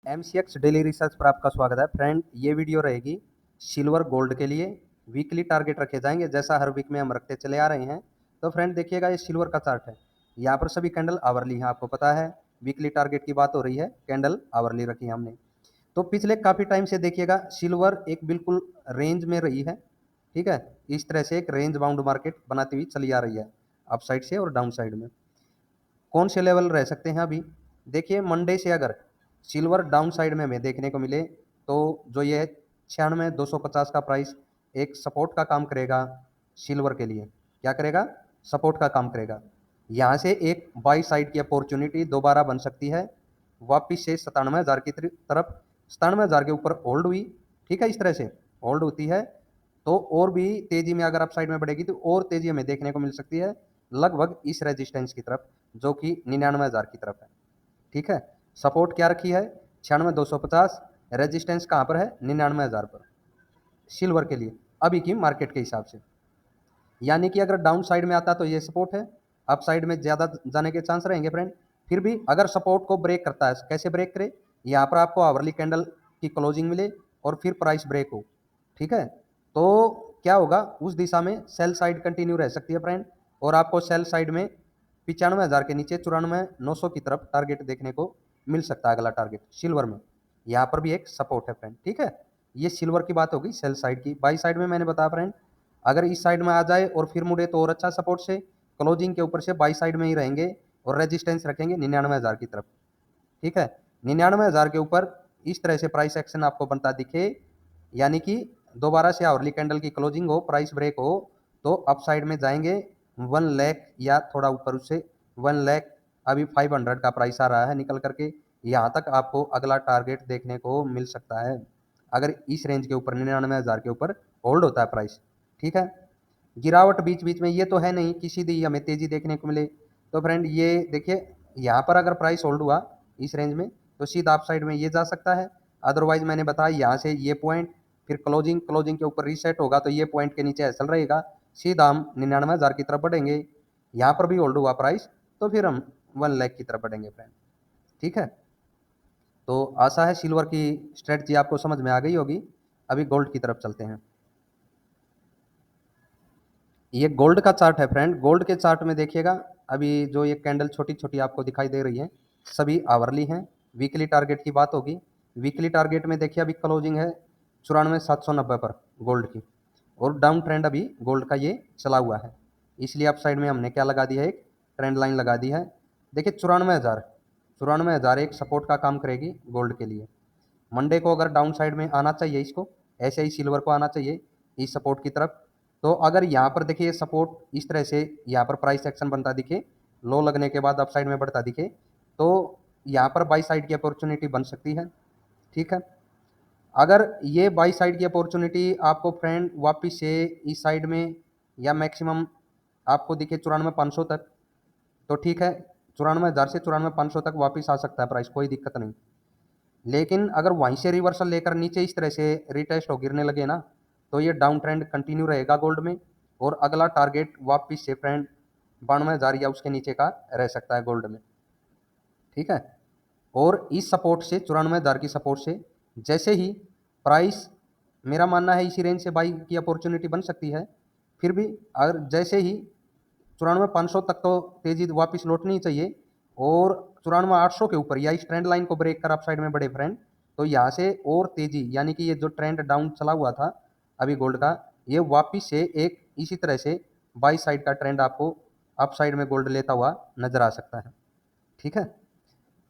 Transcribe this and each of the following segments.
MCX daily research पर आपका स्वागत है फ्रेंड। ये वीडियो रहेगी सिल्वर गोल्ड के लिए। वीकली टारगेट रखे जाएंगे जैसा हर वीक में हम रखते चले आ रहे हैं। तो फ्रेंड देखिएगा, ये सिल्वर का चार्ट है। यहाँ पर सभी कैंडल आवरली हैं, आपको पता है। वीकली टारगेट की बात हो रही है, कैंडल आवरली रखी है हमने। तो पिछले काफ़ी टाइम से देखिएगा सिल्वर एक बिल्कुल रेंज में रही है। ठीक है, इस तरह से एक रेंज बाउंड मार्केट बनाती हुई चली आ रही है, अप साइड से और डाउन साइड में। कौन से लेवल रह सकते हैं अभी? देखिए, मंडे से अगर सिल्वर डाउन साइड में हमें देखने को मिले तो जो ये 96,250 का प्राइस एक सपोर्ट का काम करेगा सिल्वर के लिए। क्या करेगा? सपोर्ट का काम करेगा। यहाँ से एक बाई साइड की अपॉर्चुनिटी दोबारा बन सकती है, वापिस से 97,000 की तरफ। 97,000 के ऊपर होल्ड हुई, ठीक है, इस तरह से होल्ड होती है तो और भी तेजी में अगर अप साइड में बढ़ेगी तो और तेजी हमें देखने को मिल सकती है, लगभग इस रेजिस्टेंस की तरफ जो कि 99,000 की तरफ है। ठीक है, सपोर्ट क्या रखी है? 96,250। रेजिस्टेंस कहाँ पर है? 99,000 पर सिल्वर के लिए अभी की मार्केट के हिसाब से। यानी कि अगर डाउन साइड में आता तो ये सपोर्ट है, अप साइड में ज़्यादा जाने के चांस रहेंगे फ्रेंड। फिर भी अगर सपोर्ट को ब्रेक करता है, कैसे ब्रेक करे? यहाँ पर आपको आवरली कैंडल की क्लोजिंग मिले और फिर प्राइस ब्रेक हो। ठीक है, तो क्या होगा? उस दिशा में सेल साइड कंटिन्यू रह सकती है फ्रेंड, और आपको सेल साइड में 95,000 के नीचे 94,900 की तरफ टारगेट देखने को मिल सकता है। अगला टारगेट सिल्वर में यहाँ पर भी एक सपोर्ट है फ्रेंड। ठीक है, ये सिल्वर की बात होगी सेल साइड की। बाई साइड में मैंने बताया फ्रेंड, अगर इस साइड में आ जाए और फिर मुड़े तो और अच्छा सपोर्ट से क्लोजिंग के ऊपर से बाई साइड में ही रहेंगे और रेजिस्टेंस रखेंगे 99,000 की तरफ। ठीक है, 99,000 के ऊपर इस तरह से प्राइस एक्शन आपको बनता दिखे, यानी कि दोबारा से आवरली कैंडल की क्लोजिंग हो, प्राइस ब्रेक हो, तो अप साइड में जाएंगे 1 लाख या थोड़ा ऊपर उससे 1 लाख। अभी 500 का प्राइस आ रहा है निकल करके, यहाँ तक आपको अगला टारगेट देखने को मिल सकता है अगर इस रेंज के ऊपर 99,000 के ऊपर होल्ड होता है प्राइस। ठीक है, गिरावट बीच बीच में ये तो है नहीं कि सीधी हमें तेजी देखने को मिले। तो फ्रेंड ये देखिए, यहाँ पर अगर प्राइस होल्ड हुआ इस रेंज में तो सीधा अप साइड में ये जा सकता है। अदरवाइज मैंने बताया यहाँ से ये पॉइंट, फिर क्लोजिंग क्लोजिंग के ऊपर रीसेट होगा तो ये पॉइंट के नीचे ऐसा रहेगा, सीधा हम 99,000 की तरफ बढ़ेंगे। यहाँ पर भी होल्ड हुआ प्राइस तो फिर हम 1 लाख की तरफ बढ़ेंगे फ्रेंड। ठीक है, तो आशा है सिल्वर की स्ट्रेटजी आपको समझ में आ गई होगी। अभी गोल्ड की तरफ चलते हैं। ये गोल्ड का चार्ट है फ्रेंड। गोल्ड के चार्ट में देखिएगा, अभी जो ये कैंडल छोटी छोटी आपको दिखाई दे रही है सभी आवरली हैं। वीकली टारगेट की बात होगी। वीकली टारगेट में देखिए अभी क्लोजिंग है 94,790 पर गोल्ड की, और डाउन ट्रेंड अभी गोल्ड का ये चला हुआ है, इसलिए अप साइड में हमने क्या लगा दिया है? एक ट्रेंड लाइन लगा दी है। देखिए 94,000 एक सपोर्ट का काम करेगी गोल्ड के लिए। मंडे को अगर डाउन साइड में आना चाहिए इसको, ऐसे ही सिल्वर को आना चाहिए इस सपोर्ट की तरफ। तो अगर यहाँ पर देखिए सपोर्ट इस तरह से यहाँ पर प्राइस एक्शन बनता दिखे, लो लगने के बाद अप साइड में बढ़ता दिखे, तो यहाँ पर बाई साइड की अपॉर्चुनिटी बन सकती है। ठीक है, अगर ये बाई साइड की अपॉर्चुनिटी आपको फ्रेंड वापिस से इस साइड में या मैक्सिमम आपको दिखे 94,500 तक, तो ठीक है, 94,000 से 94,500 तक वापिस आ सकता है प्राइस, कोई दिक्कत नहीं। लेकिन अगर वहीं से रिवर्सल लेकर नीचे इस तरह से रिटेस्ट हो गिरने लगे ना, तो ये डाउन ट्रेंड कंटिन्यू रहेगा गोल्ड में, और अगला टारगेट वापिस से फ्रेंड 92,000 या उसके नीचे का रह सकता है गोल्ड में। ठीक है, और इस सपोर्ट से 94,000 की सपोर्ट से जैसे ही प्राइस, मेरा मानना है इसी रेंज से बाई की अपॉर्चुनिटी बन सकती है। फिर भी अगर जैसे ही 94,500 तक तो तेजी वापस लौटनी ही चाहिए, और 94,800 के ऊपर या इस ट्रेंड लाइन को ब्रेक कर अप साइड में बढ़े फ्रेंड, तो यहाँ से और तेजी, यानी कि ये जो ट्रेंड डाउन चला हुआ था अभी गोल्ड का, ये वापिस से एक इसी तरह से बाई साइड का ट्रेंड आपको अप साइड में गोल्ड लेता हुआ नजर आ सकता है। ठीक है,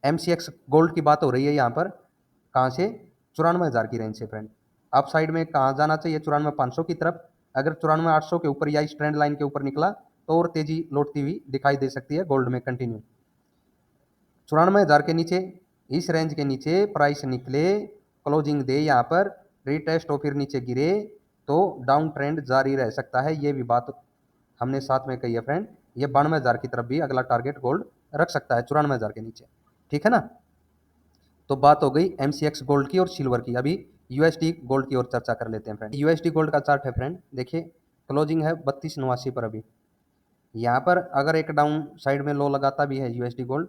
MCX गोल्ड की बात हो रही है यहाँ पर, कहाँ से? 94,000 की रेंज से फ्रेंड। अप साइड में कहाँ जाना चाहिए? 94,500 की तरफ। अगर 94,800 के ऊपर या इस ट्रेंड लाइन के ऊपर निकला तो और तेजी लौटती हुई दिखाई दे सकती है गोल्ड में कंटिन्यू। 94,000 के नीचे, इस रेंज के नीचे प्राइस निकले, क्लोजिंग दे यहाँ पर, रीटेस्ट हो फिर नीचे गिरे, तो डाउन ट्रेंड जारी रह सकता है। ये भी बात हमने साथ में कही है फ्रेंड। ये 92,000 की तरफ भी अगला टारगेट गोल्ड रख सकता है 94,000 के नीचे। ठीक है ना, तो बात हो गई MCX गोल्ड की और सिल्वर की। अभी USD गोल्ड की ओर चर्चा कर लेते हैं फ्रेंड। USD गोल्ड का चार्ट है फ्रेंड, देखिए क्लोजिंग है 32,89 पर अभी। यहाँ पर अगर एक डाउन साइड में लो लगाता भी है USD गोल्ड,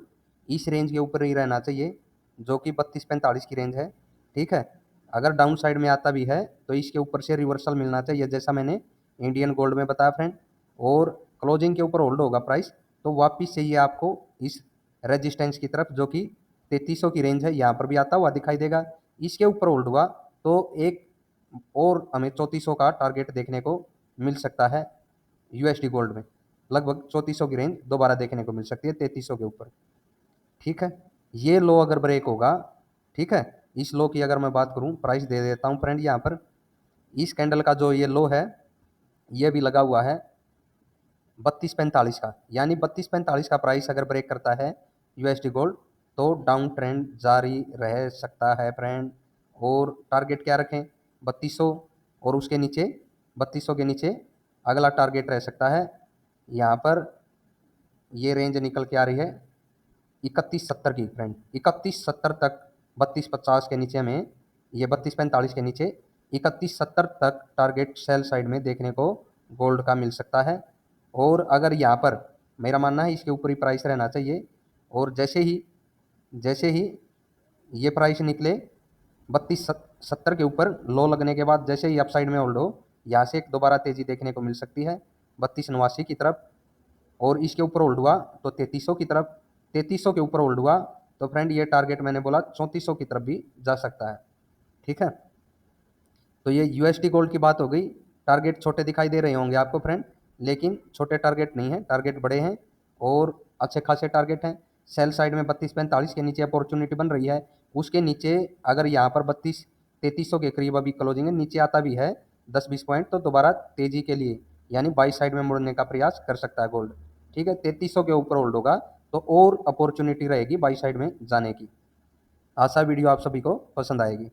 इस रेंज के ऊपर ही रहना चाहिए जो कि 32-45 की रेंज है। ठीक है, अगर डाउन साइड में आता भी है तो इसके ऊपर से रिवर्सल मिलना चाहिए, जैसा मैंने इंडियन गोल्ड में बताया फ्रेंड। और क्लोजिंग के ऊपर होल्ड होगा प्राइस, तो वापिस से ये आपको इस रेजिस्टेंस की तरफ, जो कि 3300 की रेंज है, यहाँ पर भी आता हुआ दिखाई देगा। इसके ऊपर होल्ड हुआ तो एक और हमें 3400 का टारगेट देखने को मिल सकता है यूएसडी गोल्ड में। लगभग 3400 की रेंज दोबारा देखने को मिल सकती है 3300 के ऊपर। ठीक है, ये लो अगर ब्रेक होगा, ठीक है, इस लो की अगर मैं बात करूं, प्राइस दे देता हूं फ्रेंड यहाँ पर। इस कैंडल का जो ये लो है, ये भी लगा हुआ है 3245 का, यानी 3245 का प्राइस अगर ब्रेक करता है यूएसडी गोल्ड तो डाउन ट्रेंड जारी रह सकता है फ्रेंड। और टारगेट क्या रखें, 3200, और उसके नीचे 3200 के नीचे अगला टारगेट रह सकता है यहाँ पर, ये रेंज निकल के आ रही है 3170 की फ्रेंड, 3170 तक। 3250 के नीचे हमें, ये 3245 के नीचे 3170 तक टारगेट सेल साइड में देखने को गोल्ड का मिल सकता है। और अगर यहाँ पर, मेरा मानना है इसके ऊपर ही प्राइस रहना चाहिए। और जैसे ही ये प्राइस निकले 3270 के ऊपर, लो लगने के बाद जैसे ही अप साइड में होल्ड हो, यहाँ से एक दोबारा तेजी देखने को मिल सकती है 3289 की तरफ। और इसके ऊपर होल्ड हुआ तो 3300 की तरफ, 3300 के ऊपर होल्ड हुआ तो फ्रेंड ये टारगेट मैंने बोला 3400 की तरफ भी जा सकता है। ठीक है, तो ये यूएसडी गोल्ड की बात हो गई। टारगेट छोटे दिखाई दे रहे होंगे आपको फ्रेंड, लेकिन छोटे टारगेट नहीं है, टारगेट बड़े हैं और अच्छे खासे टारगेट हैं। सेल साइड में 3245 के नीचे अपॉर्चुनिटी बन रही है, उसके नीचे अगर यहाँ पर 3300 के करीब अभी क्लोजिंग है, नीचे आता भी है 10-20 पॉइंट तो दोबारा तेजी के लिए यानी बाई साइड में मुड़ने का प्रयास कर सकता है गोल्ड। ठीक है, 3300 के ऊपर होल्ड होगा तो और अपॉर्चुनिटी रहेगी बाई साइड में जाने की। आशा वीडियो आप सभी को पसंद आएगी।